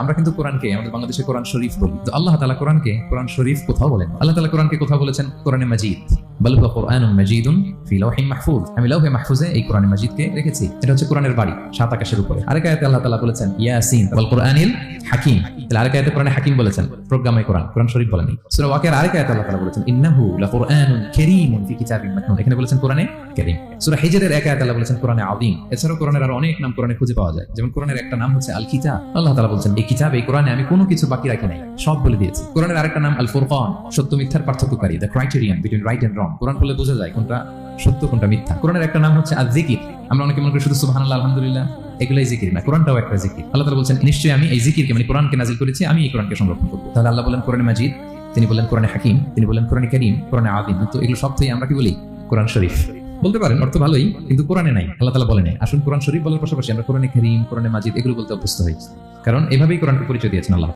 আমরা কিন্তু কোরআনকে আমাদের বাংলাদেশে কোরআন শরীফ বলি, তো আল্লাহ তাআলা কোরআনকে কোরআন শরীফ কোথাও বলেন। আল্লাহ তাআলা কোরআনকে কোথাও বলেছেন কোরআনে মাজিদ, বাল হুয়া কুরআনুন মাজিদুন ফি লাওহিন মাহফুজ। আমি লাওহে মাহফুজে এই কোরআনে মাজিদকে রেখেছি। এটা হচ্ছে কোরআনের বাড়ি, সাত আকাশের উপরে। আরেক আয়াতে আল্লাহ তাআলা বলেছেন ইয়াসিন ওয়াল কুরআনিল হাকিম। তাহলে আরেক আয়াতে কোরআনে হাকিম বলেছেন, প্রোগ্রামে কোরআন, কোরআন শরীফ বলেনি। সূরা ওয়াকিয়ার আরেক আয়াতে আল্লাহ তাআলা বলেছেন ইন্নাহু লাকুরআনুন কারীমুন ফি কিতাবিন মাকনুন। এখানে বলেছেন কোরআনে কারীম। সূরা হিজরের এক আয়াতে আল্লাহ বলেছেন কোরআনে আযীম। এছাড়াও কোরআনের আরো অনেক নাম কোরআনে খুঁজে পাওয়া যায়। যেমন কোরআনের একটা নাম হচ্ছে আল কিতাব। আল্লাহ তাআলা বলেছেন এই কিতাব, এই কোরআনে আমি কোনো কিছু বাকি রাখি নাই, সব বলে দিয়েছি। কোরআনের আরেকটা নাম আল ফুরকান, সত্য মিথ্যার পার্থক্যকারী, the criterion between right and wrong. Quran পড়লে বোঝা যায় কোনটা সত্য কোনটা মিথ্যা। কোরআনের একটা নাম হচ্ছে আয-যিকির। আমরা অনেকে মনে করি শুধু সুবহানাল্লাহ আলহামদুলিল্লাহ এগুলাই জিকির না, কোরআনটাও একটা জিকির। আল্লাহ তাআলা বলেছেন নিশ্চয়ই আমি এই জিকিরকে মানে কোরআনকে নাজিল করেছি, আমি এই কোরআনকে সংরক্ষণ করব। তাহলে আল্লাহ বলেন কোরআনে মাজিদ, তিনি বলেন কোরআনে হাকিম, তিনি বলেন কোরআনে কারীম, কোরআনে আযীম। তো এগুলো সব থেকে আমরা কি বলি? কোরআন শরীফ বলতে পারেন, অর্থ ভালোই, কিন্তু কোরআনে নাই, আল্লাহ তাআলা বলেন নাই। আসুন কোরআন শরীফ বলার পাশাপাশি আমরা কোরআনে কারীম, কোরআনে মাজিদ এগুলো বলতে অভ্যস্ত হই, কারণ এভাবেই কোরআনকে পরিচয় দিয়েছেন আল্লাহ।